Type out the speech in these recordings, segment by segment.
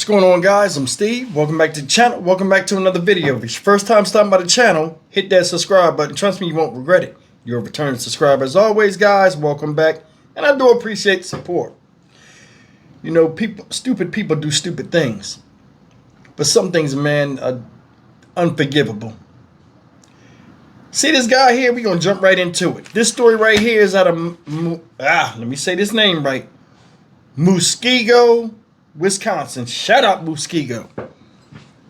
What's going on, guys? I'm Steve. Welcome back to the channel. Welcome back to another video. If it's your first time stopping by the channel, hit that subscribe button. Trust me, you won't regret it. You're a returning subscriber. As always, guys, welcome back. And I do appreciate the support. You know, stupid people do stupid things. But some things, man, are unforgivable. See this guy here? We're going to jump right into it. This story right here is out of, let me say this name right. Muskego, Wisconsin. Shut up, Muskego.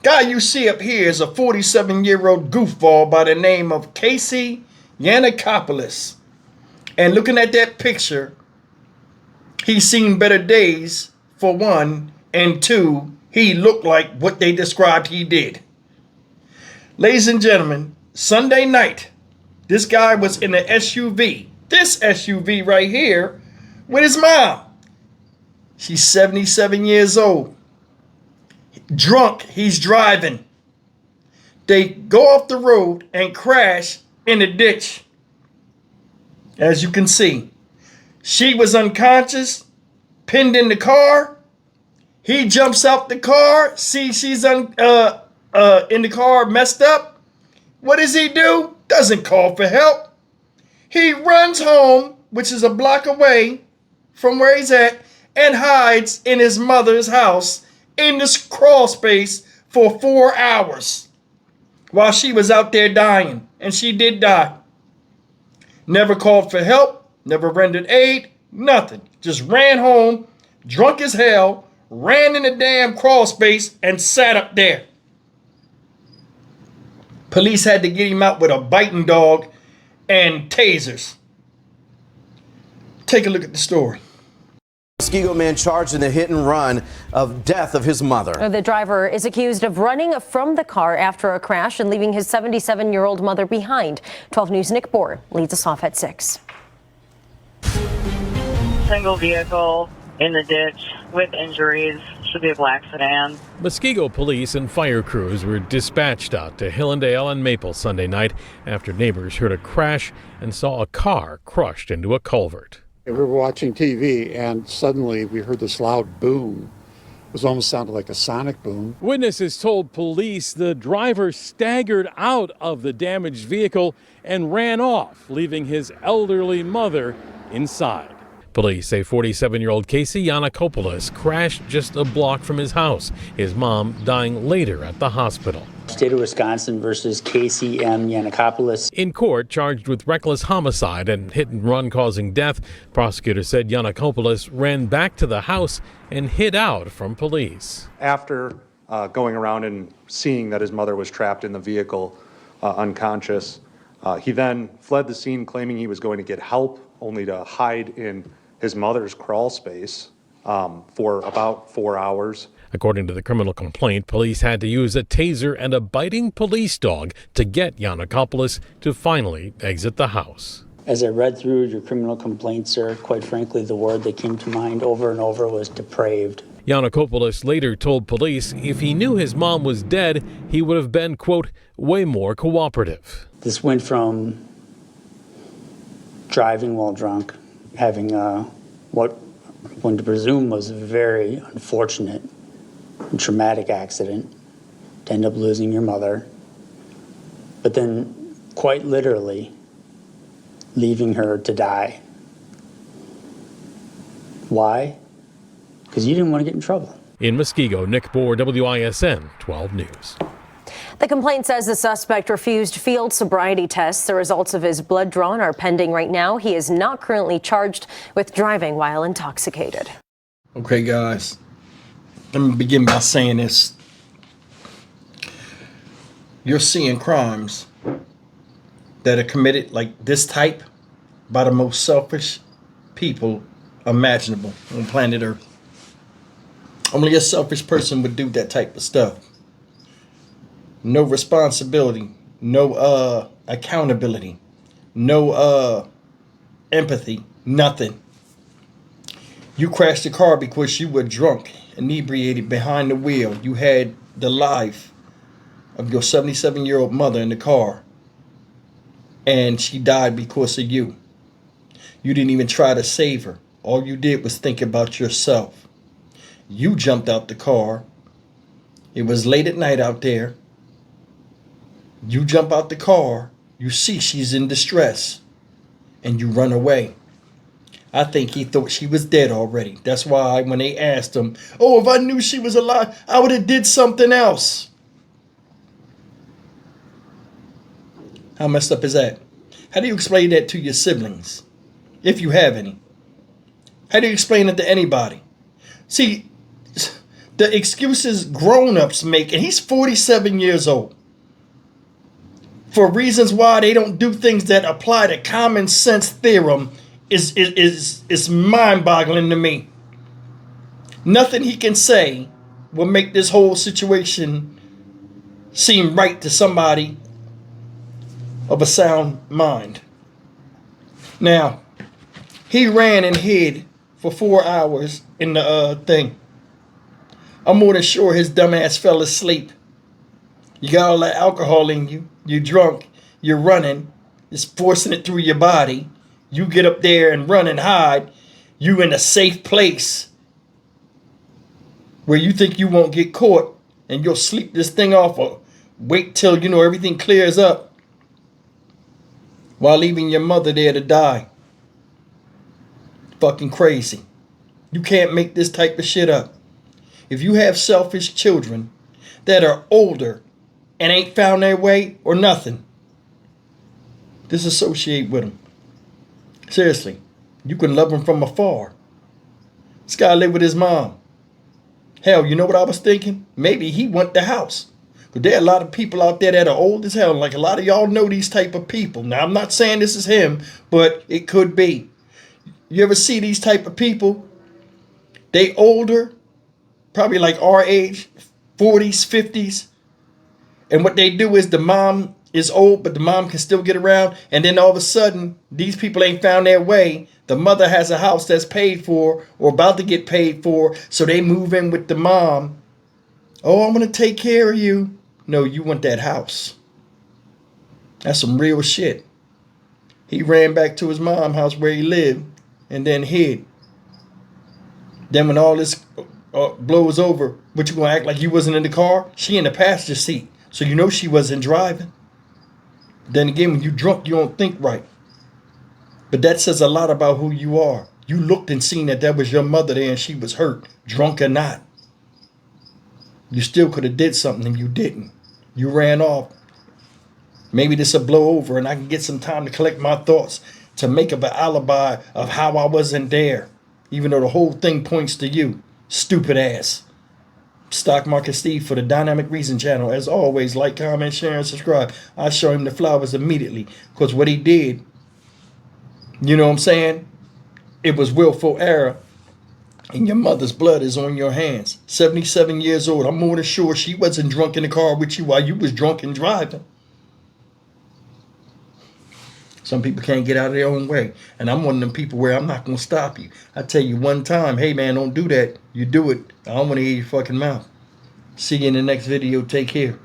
Guy you see up here is a 47-year-old goofball by the name of Casey Yanakopoulos. And looking at that picture, he's seen better days, for one, and two, he looked like what they described he did. Ladies and gentlemen, Sunday night, this guy was in an SUV. This SUV right here with his mom. She's 77 years old. Drunk, he's driving. They go off the road and crash in a ditch. As you can see, she was unconscious, pinned in the car. He jumps out the car, see she's in the car messed up. What does he do? Doesn't call for help. He runs home, which is a block away from where he's at, and hides in his mother's house in this crawl space for 4 hours while she was out there dying. And she did die. Never called for help, never rendered aid, nothing. Just ran home, drunk as hell, ran in the damn crawl space and sat up there. Police had to get him out with a biting dog and tasers. Take a look at the story. Muskego man charged in the hit and run of death of his mother. The driver is accused of running from the car after a crash and leaving his 77-year-old mother behind. 12 News' Nick Bohr leads us off at 6. Single vehicle in the ditch with injuries. Should be a black sedan. Muskego police and fire crews were dispatched out to Hillendale and Maple Sunday night after neighbors heard a crash and saw a car crushed into a culvert. We were watching TV and suddenly we heard this loud boom. It was almost sounded like a sonic boom. Witnesses told police the driver staggered out of the damaged vehicle and ran off, leaving his elderly mother inside. Police say 47-year-old Casey Yanakopoulos crashed just a block from his house, his mom dying later at the hospital. State of Wisconsin versus Casey M. Yanakopoulos. In court, charged with reckless homicide and hit and run causing death, prosecutors said Yanakopoulos ran back to the house and hid out from police. After going around and seeing that his mother was trapped in the vehicle, unconscious, he then fled the scene claiming he was going to get help, only to hide in his mother's crawl space for about 4 hours. According to the criminal complaint, police had to use a taser and a biting police dog to get Yanakopoulos to finally exit the house. As I read through your criminal complaint, sir, quite frankly, the word that came to mind over and over was depraved. Yanakopoulos later told police if he knew his mom was dead, he would have been, quote, way more cooperative. This went from driving while drunk, having what one to presume was a very unfortunate and traumatic accident, to end up losing your mother, but then quite literally leaving her to die. Why? Because you didn't want to get in trouble. In Muskego, Nick Bohr, WISN 12 News. The complaint says the suspect refused field sobriety tests. The results of his blood drawn are pending right now. He is not currently charged with driving while intoxicated. Okay, guys. Let me begin by saying this. You're seeing crimes that are committed like this type by the most selfish people imaginable on planet Earth. Only a selfish person would do that type of stuff. No responsibility, no accountability, no empathy, nothing. You crashed the car because you were drunk, inebriated behind the wheel. You had the life of your 77-year-old mother in the car, and she died because of you. You didn't even try to save her. All you did was think about yourself. You jumped out the car, It was late at night out there. You jump out the car, you see she's in distress, and you run away. I think he thought she was dead already. That's why when they asked him, oh, if I knew she was alive, I would have did something else. How messed up is that? How do you explain that to your siblings? If you have any. How do you explain it to anybody? See, the excuses grown-ups make, and he's 47 years old, for reasons why they don't do things that apply to common sense theorem is mind-boggling to me. Nothing he can say will make this whole situation seem right to somebody of a sound mind. Now, he ran and hid for 4 hours in the thing. I'm more than sure his dumb ass fell asleep. You got all that alcohol in you. You're drunk. You're running. It's forcing it through your body. You get up there and run and hide. You in a safe place where you think you won't get caught, and you'll sleep this thing off or wait till everything clears up while leaving your mother there to die. Fucking crazy. You can't make this type of shit up. If you have selfish children that are older and ain't found their way or nothing, disassociate with them. Seriously, you can love him from afar. This guy lived with his mom. Hell, you know what I was thinking? Maybe he went the house. But there are a lot of people out there that are old as hell. Like a lot of y'all know these type of people. Now, I'm not saying this is him, but it could be. You ever see these type of people? They older, probably like our age, 40s, 50s. And what they do is the mom is old, but the mom can still get around. And then all of a sudden, these people ain't found their way. The mother has a house that's paid for or about to get paid for. So they move in with the mom. Oh, I'm going to take care of you. No, you want that house. That's some real shit. He ran back to his mom's house where he lived and then hid. Then when all this blows over, what you going to act like you wasn't in the car? She in the passenger seat. So you know she wasn't driving. Then again, when you drunk, you don't think right. But that says a lot about who you are. You looked and seen that was your mother there and she was hurt, drunk or not. You still could have did something and you didn't. You ran off. Maybe this will blow over and I can get some time to collect my thoughts to make up an alibi of how I wasn't there. Even though the whole thing points to you. Stupid ass. Stock Market Steve for the Dynamic Reason channel. As always, like, comment, share, and subscribe. I show him the flowers immediately. Because what he did, you know what I'm saying? It was willful error. And your mother's blood is on your hands. 77 years old. I'm more than sure she wasn't drunk in the car with you while you was drunk and driving. Some people can't get out of their own way. And I'm one of them people where I'm not going to stop you. I tell you one time, hey man, don't do that. You do it. I don't want to hear your fucking mouth. See you in the next video. Take care.